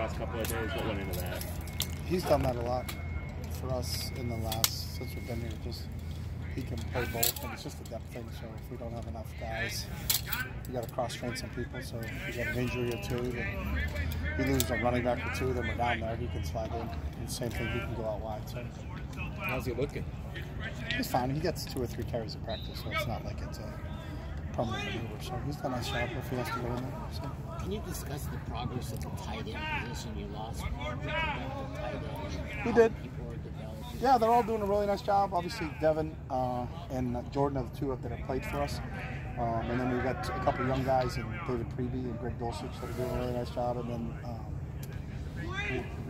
last couple of days? What went into that? He's done that a lot for us in the last, since we've been here. Just he can play both, and it's just a depth thing. So if we don't have enough guys, we got to cross-train some people. So if we got an injury or two, then we lose a running back or two, then we're down there. He can slide in. And same thing, he can go out wide. So how's he looking? He's fine. He gets 2 or 3 carries in practice, so it's not like it's a permanent maneuver. So he's done a nice job if he has to go in there. So. Can you discuss the progress of the tight end position? You lost tight end. We did. People are developing. Yeah, they're all doing a really nice job. Obviously, Devin and Jordan are the 2 that have played for us. And then we've got a couple of young guys, and David Preby and Greg Dulcich, that are doing a really nice job. And then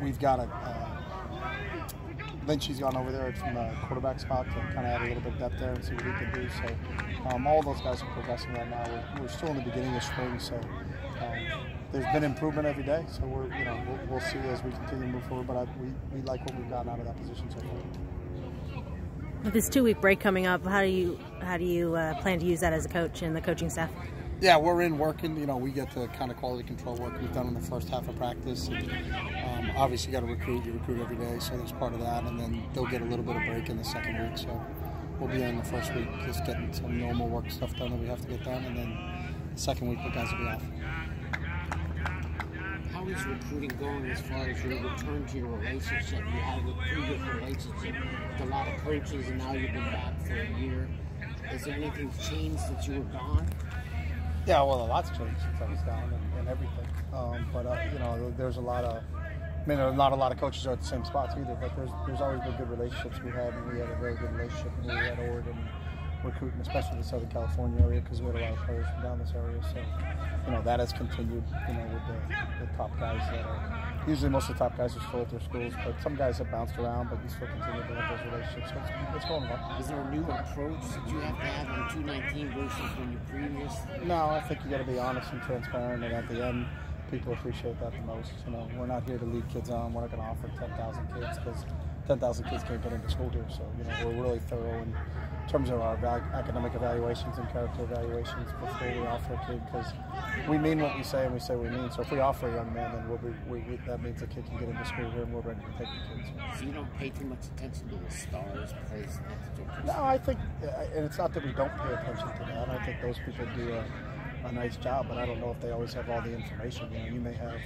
we've got Lynchy's gone over there from the quarterback spot to kind of add a little bit of depth there and see what he can do. So all those guys are progressing right now. We're still in the beginning of spring, so there's been improvement every day. So we'll see as we continue to move forward. But we like what we've gotten out of that position so far. With this 2-week break coming up, how do you plan to use that as a coach and the coaching staff? Yeah, we're in working. We get the kind of quality control work we've done in the first half of practice. And, obviously, you got to recruit. You recruit every day, so there's part of that. And then they'll get a little bit of break in the second week. So we'll be in the first week just getting some normal work stuff done that we have to get done. And then the second week, the guys will be off. How is recruiting going as far as your return to your relationship? You had a previous relationship with a lot of coaches, and now you've been back for a year. Is there anything changed since you were gone? Yeah, well, a lot's changed since I was gone and everything. There's a lot of, not a lot of coaches are at the same spots either, but there's always been good relationships we had, and we had a very good relationship when we had Oregon recruiting, especially the Southern California area, because we had a lot of players from down this area. So, that has continued, with the top guys that are, usually most of the top guys are still at their schools, but some guys have bounced around, but you still continue to have those relationships. So it's going well. Is there a new approach that you have to have in 219 versus when you previous? No, I think you got to be honest and transparent, and at the end, people appreciate that the most. We're not here to lead kids on. We're not going to offer 10,000 kids because 10,000 kids can't get into school here. So, we're really thorough in terms of our academic evaluations and character evaluations before we offer a kid, because we mean what we say and we say we mean. So if we offer a young man, then that means the kid can get into school here and we're ready to take the kids. So you don't pay too much attention to the stars because No, I think, and it's not that we don't pay attention to that. I think those people do a nice job, but I don't know if they always have all the information. You may have,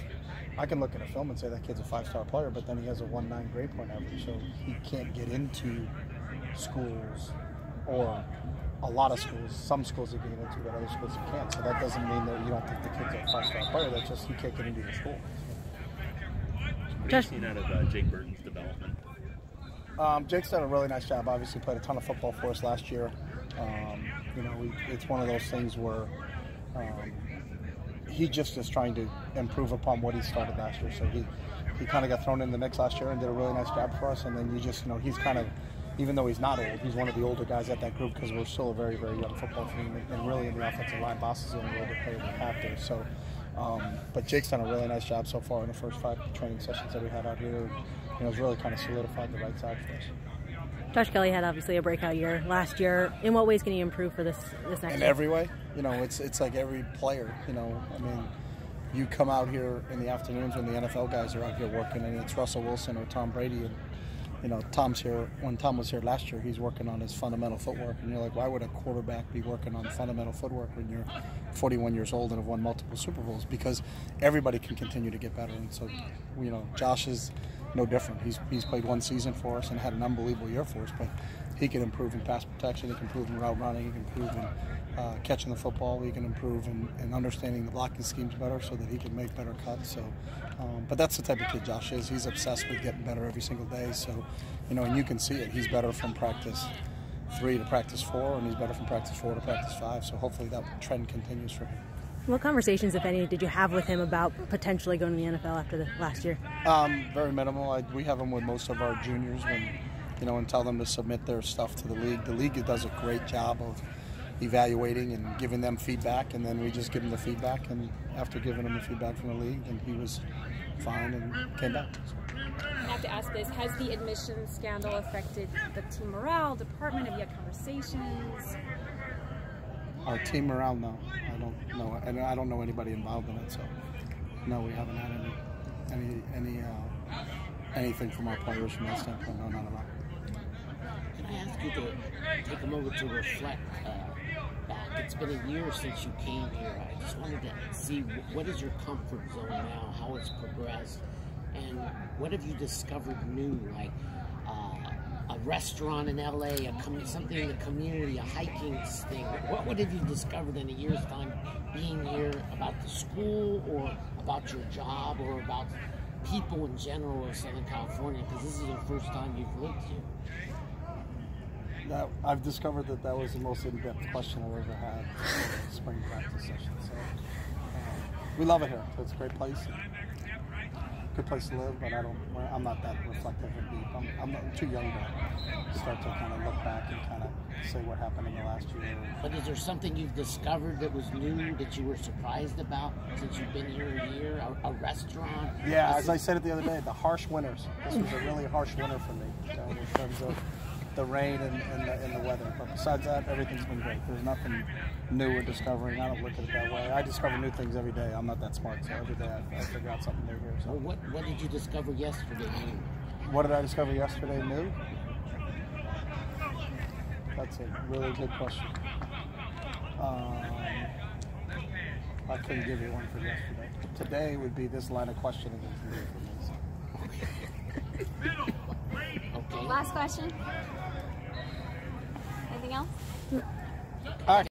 I can look at a film and say that kid's a 5-star player, but then he has a 1.9 grade point average, so he can't get into schools, or a lot of schools. Some schools he can get into, but other schools he can't. So that doesn't mean that you don't think the kid's a 5-star player. That's just he can't get into the school. What have you seen out of Jake Burton's development? Jake's done a really nice job. Obviously played a ton of football for us last year. It's one of those things where he just is trying to improve upon what he started last year. So he kind of got thrown in the mix last year and did a really nice job for us. And then he's kind of, even though he's not old, he's one of the older guys at that group because we're still a very, very young football team. And really in the offensive line, Boss is the only older player we have there. So, but Jake's done a really nice job so far in the first 5 training sessions that we had out here. It's really kind of solidified the right side for us. Josh Kelly had obviously a breakout year last year. In what ways can you improve for this next year? In every way. It's like every player. You come out here in the afternoons when the NFL guys are out here working, and it's Russell Wilson or Tom Brady, and Tom's here. When Tom was here last year, he's working on his fundamental footwork, and you're like, why would a quarterback be working on fundamental footwork when you're 41 years old and have won multiple Super Bowls? Because everybody can continue to get better, and so Josh is no different. He's played 1 season for us and had an unbelievable year for us, but he can improve in pass protection, he can improve in route running, he can improve in catching the football, he can improve in understanding the blocking schemes better so that he can make better cuts. So, but that's the type of kid Josh is. He's obsessed with getting better every single day. So, and you can see it. He's better from practice 3 to practice 4, and he's better from practice 4 to practice 5. So hopefully that trend continues for him. What conversations, if any, did you have with him about potentially going to the NFL after the last year? Very minimal. We have them with most of our juniors and tell them to submit their stuff to the league. The league does a great job of evaluating and giving them feedback, and then we just give them the feedback. And after giving him the feedback from the league, then he was fine and came back. I have to ask this: has the admissions scandal affected the team morale, department? Have you had conversations? Our team morale, no. I don't know, and I don't know anybody involved in it. So, no, we haven't had anything from our players from that standpoint. No, not at all. Can I ask you to take a moment to reflect back? It's been a year since you came here. I just wanted to see what is your comfort zone now, how it's progressed, and what have you discovered new, like a restaurant in LA, something in the community, a hiking thing. What have you discovered in a year's time being here about the school or about your job or about people in general of Southern California? Because this is the first time you've lived here. I've discovered that was the most in-depth question I've ever had in spring practice session. So we love it here. It's a great place. Good place to live, but I'm not that reflective and deep. I'm too young to start to kind of look back and kind of say what happened in the last year. But is there something you've discovered that was new that you were surprised about since you've been here a year? A restaurant? Yeah, as I said it the other day, the harsh winters. This was a really harsh winter for me in terms of the rain and the weather. But besides that, everything's been great. There's nothing new we're discovering. I don't look at it that way. I discover new things every day. I'm not that smart, so every day I figure out something new here. So. Well, what did you discover yesterday new? What did I discover yesterday new? That's a really good question. I couldn't give you one for yesterday. Today would be this line of questioning is new for me. So. Last question. Anything else? All right.